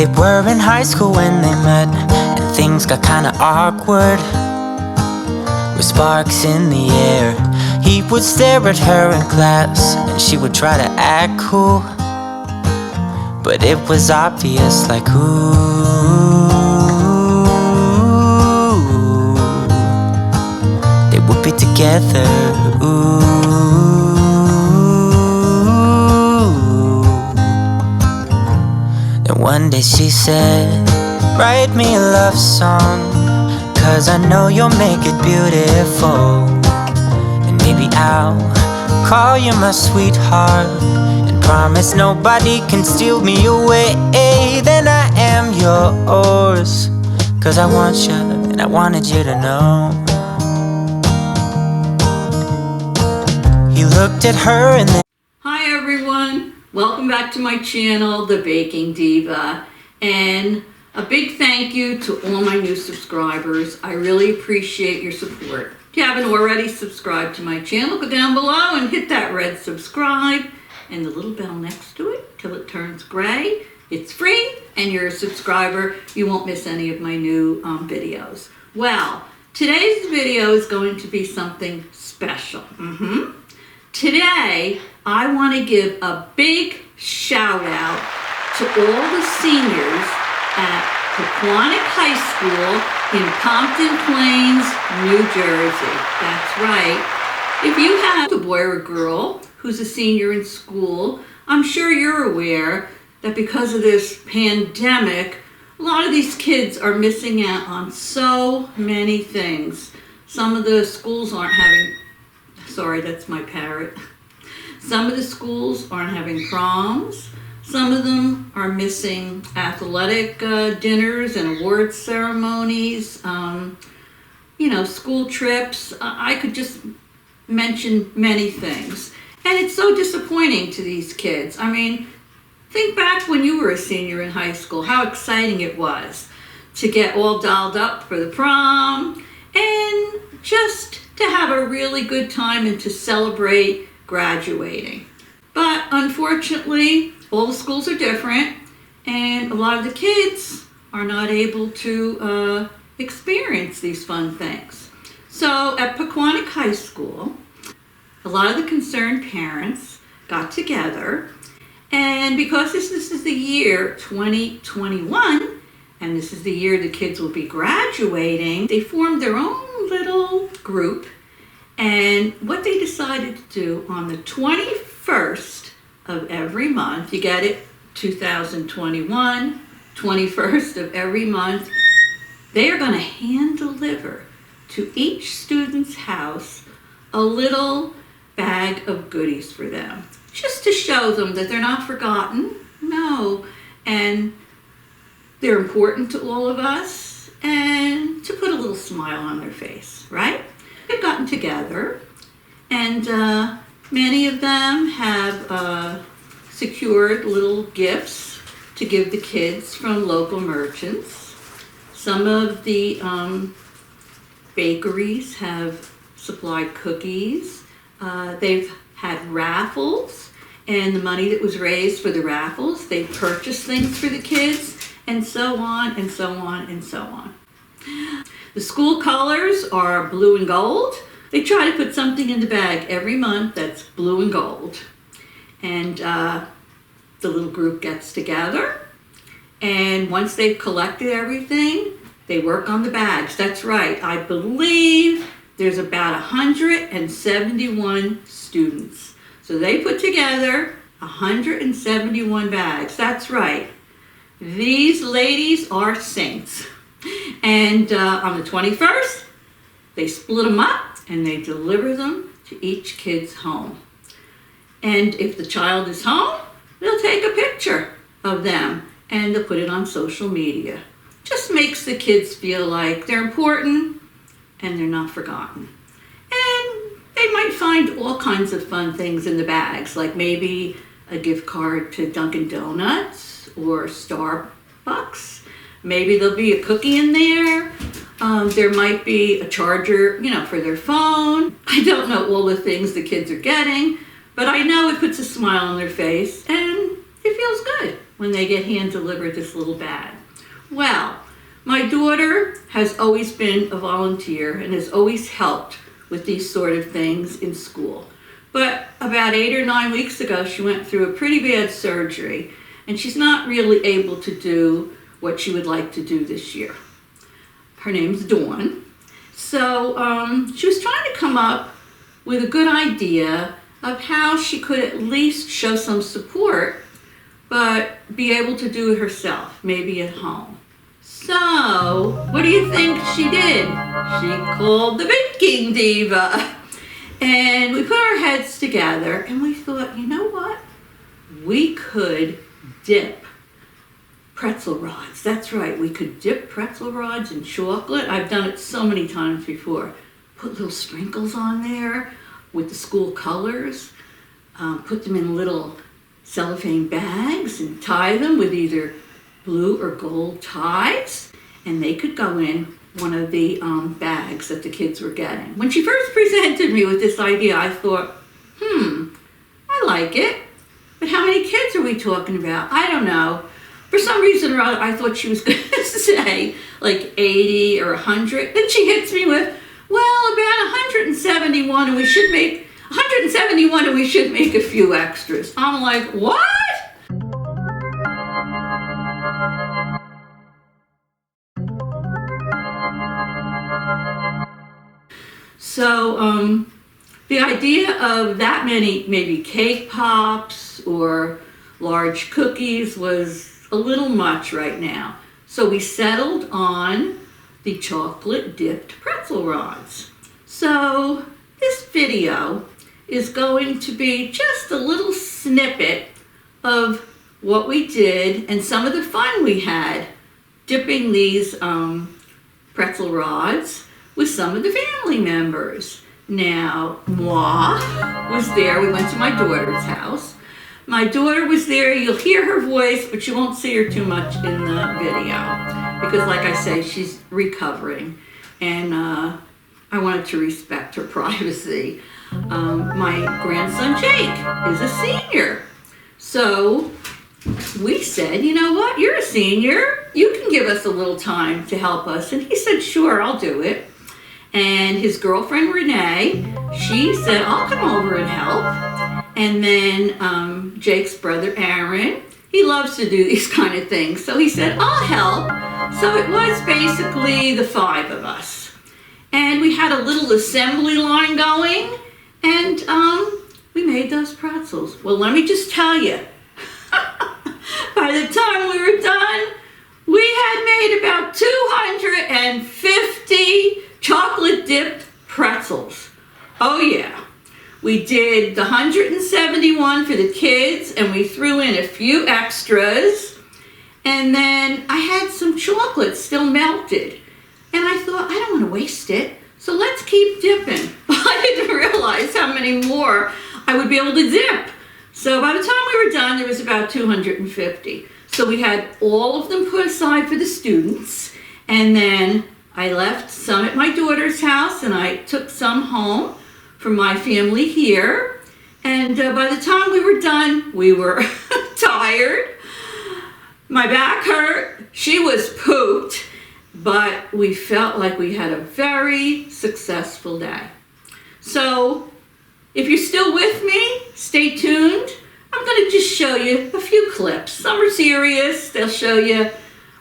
They were in high school when they met, and things got kinda awkward. With sparks in the air, he would stare at her in class, and she would try to act cool. But it was obvious, like, ooh, they would be together, ooh. Then one day she said, write me a love song, 'cause I know you'll make it beautiful. And maybe I'll call you my sweetheart, and promise nobody can steal me away. Then I am yours, 'cause I want you, and I wanted you to know. He looked at her and then... Hi everyone, welcome back to my channel, The Baking Diva, and a big thank you to all my new subscribers. I really appreciate your support. If you haven't already subscribed to my channel, go down below and hit that red subscribe and the little bell next to it till it turns gray. It's free and you're a subscriber. You won't miss any of my new videos. Well, today's video is going to be something special. Today, I want to give a big shout out to all the seniors at Pequannock High School in Pompton Plains, New Jersey. That's right. If you have a boy or a girl who's a senior in school, I'm sure you're aware that because of this pandemic, a lot of these kids are missing out on so many things. Some of the schools aren't having, sorry, that's my parrot. Some of the schools aren't having proms. Some of them are missing athletic dinners and awards ceremonies, school trips. I could just mention many things. And it's so disappointing to these kids. I mean, think back when you were a senior in high school, how exciting it was to get all dolled up for the prom and just to have a really good time and to celebrate graduating. But unfortunately, all the schools are different, and a lot of the kids are not able to experience these fun things. So at Pequannock High School, a lot of the concerned parents got together, and because this is the year 2021, and this is the year the kids will be graduating, they formed their own little group. And what they decided to do on the 21st of every month, you get it, 2021, 21st of every month, they are going to hand deliver to each student's house a little bag of goodies for them, just to show them that they're not forgotten, no, and they're important to all of us, and to put a little smile on their face, right? They've gotten together, and many of them have secured little gifts to give the kids from local merchants. Some of the bakeries have supplied cookies. They've had raffles, and the money that was raised for the raffles, they purchased things for the kids, and so on, and so on, and so on. The school colors are blue and gold. They try to put something in the bag every month that's blue and gold. And the little group gets together, and once they've collected everything, they work on the bags. That's right. I believe there's about 171 students. So they put together 171 bags. That's right. These ladies are saints. And on the 21st, they split them up and they deliver them to each kid's home. And if the child is home, they'll take a picture of them and they'll put it on social media. Just makes the kids feel like they're important and they're not forgotten. And they might find all kinds of fun things in the bags, like maybe a gift card to Dunkin' Donuts or Starbucks. Maybe there'll be a cookie in there. There might be a charger, for their phone. I don't know all the things the kids are getting, but I know it puts a smile on their face and it feels good when they get hand delivered this little bag? Well, my daughter has always been a volunteer and has always helped with these sort of things in school. But about 8 or 9 weeks ago, she went through a pretty bad surgery, and she's not really able to do what she would like to do this year. Her name's Dawn. So she was trying to come up with a good idea of how she could at least show some support, but be able to do it herself, maybe at home. So, what do you think she did? She called the Baking Diva. And we put our heads together and we thought, you know what? We could dip pretzel rods. That's right, we could dip pretzel rods in chocolate. I've done it so many times before. Put little sprinkles on there with the school colors. Put them in little cellophane bags and tie them with either blue or gold ties. And they could go in one of the bags that the kids were getting. When she first presented me with this idea, I thought, I like it. But how many kids are we talking about? I don't know. For some reason or other, I thought she was going to say like 80 or 100. Then she hits me with, well, about 171, and we should make 171, and we should make a few extras. I'm like, what? So the idea of that many maybe cake pops or large cookies was a little much right now. So we settled on the chocolate dipped pretzel rods. So this video is going to be just a little snippet of what we did and some of the fun we had dipping these pretzel rods with some of the family members. Now, moi was there. We went to my daughter's house. My daughter was there. You'll hear her voice, but you won't see her too much in the video because, like I say, she's recovering, and I wanted to respect her privacy. My grandson Jake is a senior, so we said, you know what, you're a senior, you can give us a little time to help us. And he said, sure, I'll do it. And his girlfriend Renee, she said, I'll come over and help. And then Jake's brother Aaron, he loves to do these kind of things, so he said, I'll help. So it was basically the 5 of us. And we had a little assembly line going, and we made those pretzels. Well, let me just tell you, by the time we were done, we had made about 250 chocolate dipped pretzels. Oh yeah. We did the 171 for the kids, and we threw in a few extras. And then I had some chocolate still melted. And I thought, I don't want to waste it, so let's keep dipping. I didn't realize how many more I would be able to dip. So by the time we were done, there was about 250. So we had all of them put aside for the students, and then I left some at my daughter's house, and I took some home for my family here. And by the time we were done, we were tired. My back hurt. She was pooped. But we felt like we had a very successful day. So if you're still with me, stay tuned. I'm going to just show you a few clips. Some are serious. They'll show you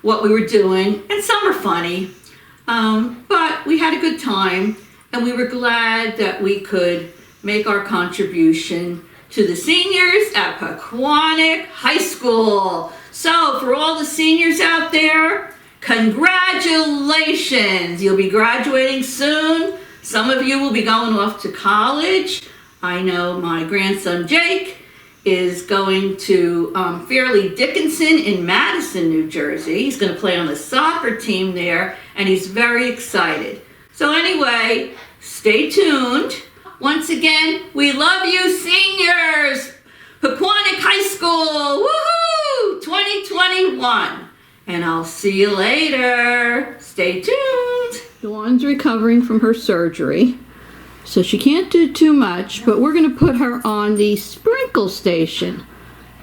what we were doing. And some are funny. But we had a good time. And we were glad that we could make our contribution to the seniors at Pequannock High School. So for all the seniors out there, congratulations! You'll be graduating soon. Some of you will be going off to college. I know my grandson Jake is going to Fairleigh Dickinson in Madison, New Jersey. He's going to play on the soccer team there, and he's very excited. So anyway, stay tuned. Once again, we love you, seniors! Pequannock High School, woohoo! 2021. And I'll see you later. Stay tuned. Dawn's recovering from her surgery, so she can't do too much, but we're going to put her on the sprinkle station.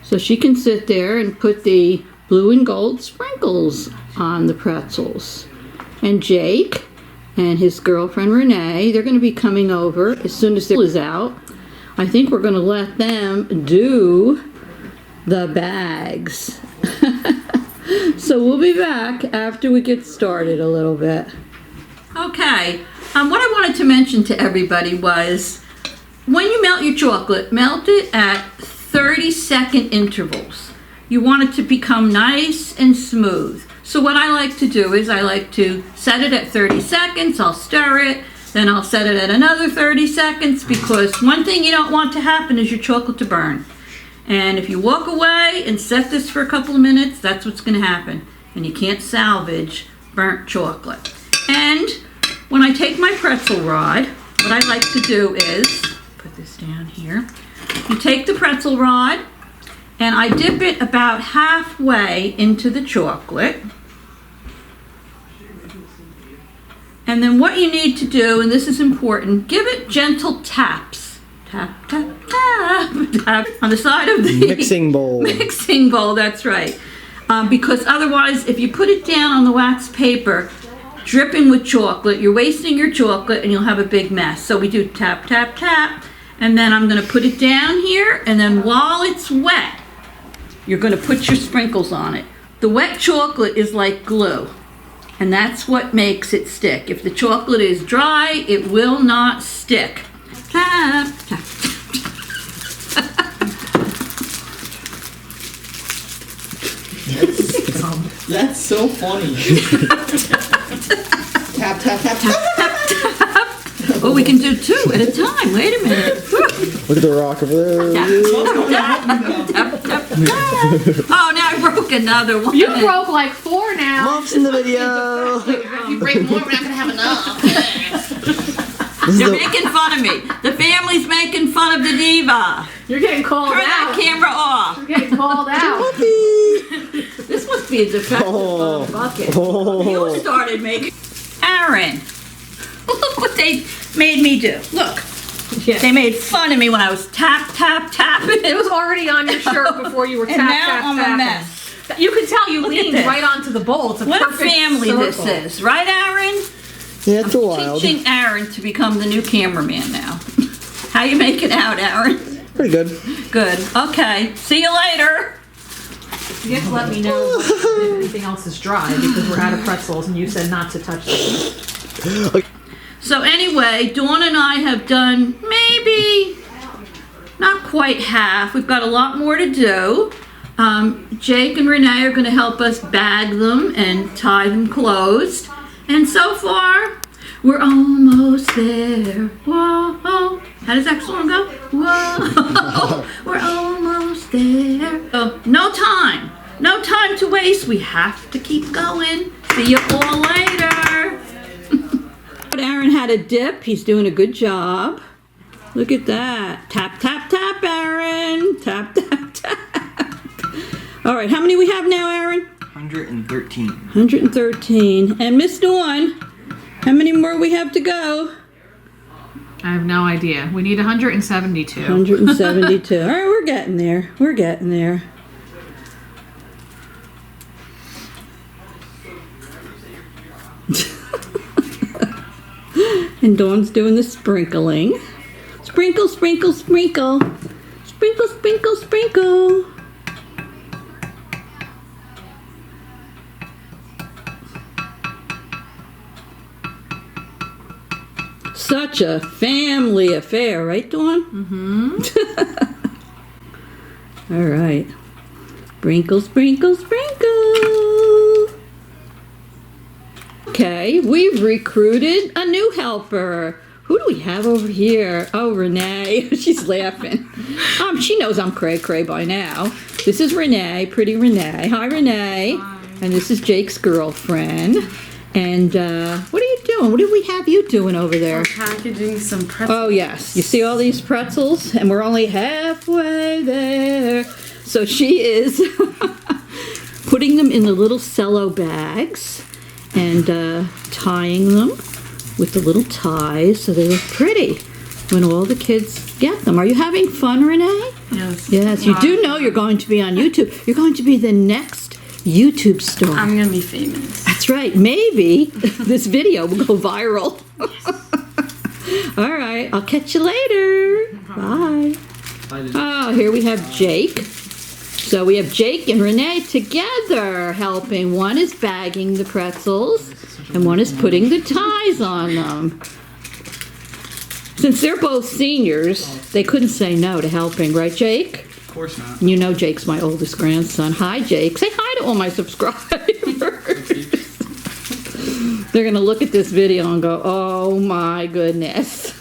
So she can sit there and put the blue and gold sprinkles on the pretzels. And Jake and his girlfriend Renee, they're going to be coming over as soon as school is out. I think we're going to let them do the bags. So we'll be back after we get started a little bit. Okay, what I wanted to mention to everybody was when you melt your chocolate, melt it at 30-second intervals. You want it to become nice and smooth. So what I like to do is I like to set it at 30 seconds, I'll stir it, then I'll set it at another 30 seconds because one thing you don't want to happen is your chocolate to burn. And if you walk away and set this for a couple of minutes, that's what's going to happen. And you can't salvage burnt chocolate. And when I take my pretzel rod, what I like to do is, put this down here, you take the pretzel rod and I dip it about halfway into the chocolate. And then what you need to do, and this is important, give it gentle taps. Tap, tap, tap, tap on the side of the mixing bowl. Mixing bowl, that's right. Because otherwise, if you put it down on the wax paper, dripping with chocolate, you're wasting your chocolate and you'll have a big mess. So we do tap, tap, tap. And then I'm going to put it down here. And then while it's wet, you're going to put your sprinkles on it. The wet chocolate is like glue. And that's what makes it stick. If the chocolate is dry, it will not stick. Tap, tap. That's so funny. Tap, tap, tap, tap. Oh, we can do two at a time. Wait a minute. Look at the rock over there. Oh, now I broke another one. You broke like 4 now. Mom's in the video. If you break more, we're not gonna have enough. They're making fun of me. The family's making fun of the diva. You're getting called Turn out. that camera off. You're getting called out. This must be a defective bucket. You started making. Aaron, look what they made me do. Look. Yeah. They made fun of me when I was tap, tap, tapping. It was already on your shirt before you were tap, And now tap, I'm tapping. a mess. You can tell you Look at leaned this. right onto the bowl. It's a What a perfect family circle. this is. Right, Aaron? Yeah, it's a wild. Teaching Aaron to become the new cameraman now. How you making out, Aaron? Pretty good. Good. Okay. See you later. You have to let me know if anything else is dry because we're out of pretzels and you said not to touch them. So anyway, Dawn and I have done maybe not quite half. We've got a lot more to do. Jake and Renee are going to help us bag them and tie them closed. And so far, we're almost there. Whoa. How does that song go? Whoa. We're almost there. Oh, no time. No time to waste. We have to keep going. See you all later. Aaron had a dip. He's doing a good job. Look at that. Tap, tap, tap, Aaron. Tap, tap, tap. All right, how many we have now, Aaron? 113. 113. And Miss Dawn, how many more we have to go? I have no idea. We need 172. 172. All right, we're getting there. We're getting there. And Dawn's doing the sprinkling. Sprinkle, sprinkle, sprinkle. Sprinkle, sprinkle, sprinkle. Such a family affair, right, Dawn? Mm-hmm. All right. Sprinkle, sprinkle, sprinkle. Okay, we've recruited a new helper. Who do we have over here? Oh, Renee. She's laughing. She knows I'm cray-cray by now. This is Renee, pretty Renee. Hi, Renee. Hi. And this is Jake's girlfriend. And what are you doing? What do we have you doing over there? Packaging some pretzels. Oh, yes. You see all these pretzels? And we're only halfway there. So she is putting them in the little cello bags and tying them with the little ties so they look pretty when all the kids get them. Are you having fun, Renee? Yes. Yes, you do know you're going to be on YouTube. You're going to be the next YouTube star. I'm gonna be famous. That's right. Maybe this video will go viral. All right. I'll catch you later. Bye. Oh, here we have Jake. So we have Jake and Renee together helping. One is bagging the pretzels and one is putting the ties on them. Since they're both seniors, they couldn't say no to helping, right, Jake? Of course not. You know Jake's my oldest grandson. Hi, Jake. Say hi to all my subscribers. They're going to look at this video and go, oh my goodness.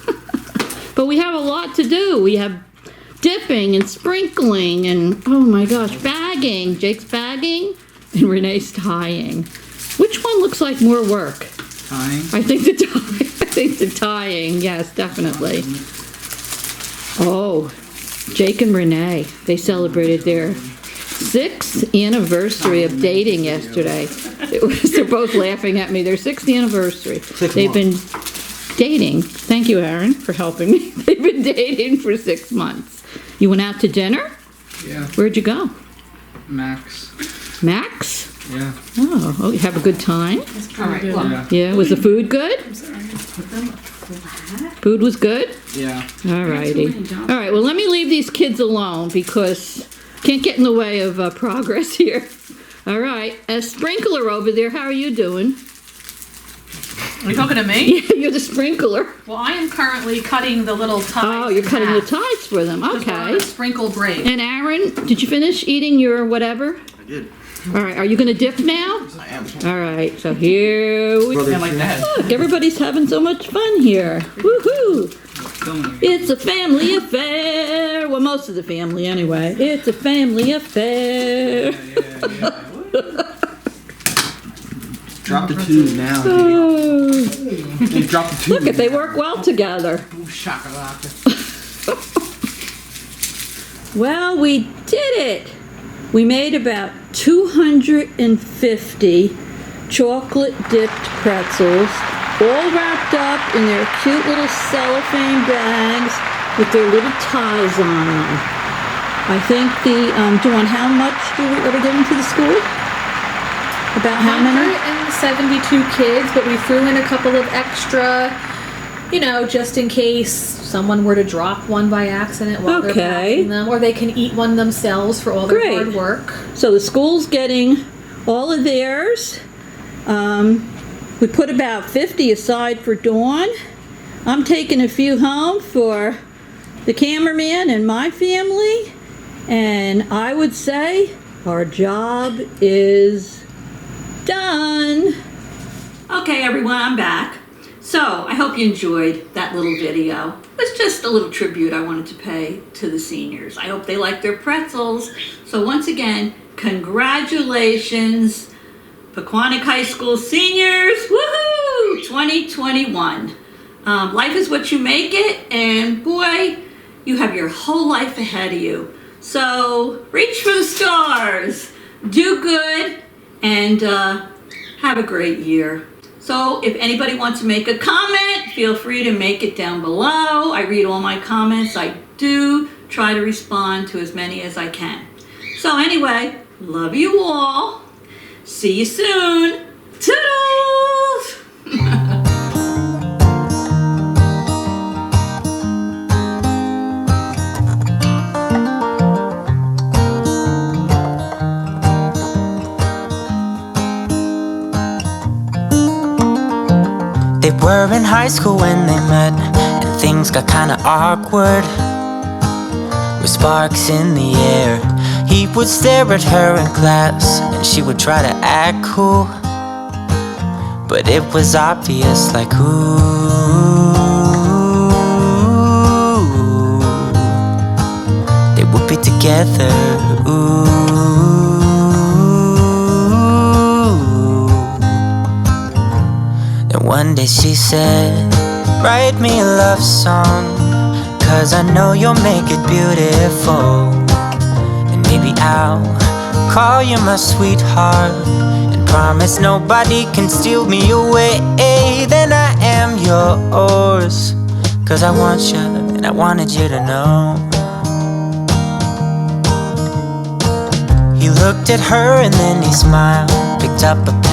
But we have a lot to do. We have dipping and sprinkling and, oh my gosh, bagging. Jake's bagging and Renee's tying. Which one looks like more work? Tying. I think the tying. I think the tying. Yes, definitely. Oh, Jake and Renee. They celebrated their 6th anniversary of dating yesterday. They're both laughing at me. Their 6th anniversary. They've been dating. Thank you, Aaron, for helping me. They've been dating for 6 months. You went out to dinner? Yeah. Where'd you go? Max. Max? Yeah. Oh, you have a good time? All right, look. Yeah. Yeah, was the food good? Food was good? Yeah. All righty. All right, well, let me leave these kids alone because can't get in the way of progress here. All right, a sprinkler over there, how are you doing? Are you talking to me? Yeah, you're the sprinkler. Well, I am currently cutting the little ties. Oh, you're cutting the ties for them. Because we're on Okay. a sprinkle break. And Aaron, did you finish eating your whatever? I did. All right, are you going to dip now? I am. All right, so here we Brother, like that. Look, everybody's having so much fun here. Woohoo! It's a family affair. Well, most of the family anyway. It's a family affair. Drop the tube now. Oh. Hey, drop the tube. Look, if they work well together. Well, we did it. We made about 250 chocolate dipped pretzels, all wrapped up in their cute little cellophane bags with their little ties on them. I think Dawn, how much are we giving to the school? About how many? 172 kids, but we threw in a couple of extra, just in case someone were to drop one by accident while they're packing them, or they can eat one themselves for all their hard work. So the school's getting all of theirs. We put about 50 aside for Dawn. I'm taking a few home for the cameraman and my family. And I would say our job is done. Okay, everyone, I'm back. So I hope you enjoyed that little video. It was just a little tribute I wanted to pay to the seniors. I hope they like their pretzels. So once again, congratulations, Pequannock High School seniors. Woohoo! 2021. Life is what you make it, and boy, you have your whole life ahead of you. So reach for the stars, do good, and have a great year. So if anybody wants to make a comment, feel free to make it down below. I read all my comments. I do try to respond to as many as I can. So anyway, love you all. See you soon. Toodles! They were in high school when they met, and things got kinda awkward. With sparks in the air, he would stare at her in class, and she would try to act cool. But it was obvious, like, ooh, they would be together, ooh. One day she said, write me a love song, 'cause I know you'll make it beautiful. And maybe I'll call you my sweetheart, and promise nobody can steal me away. Then I am yours, 'cause I want you, and I wanted you to know He looked at her and then he smiled, picked up a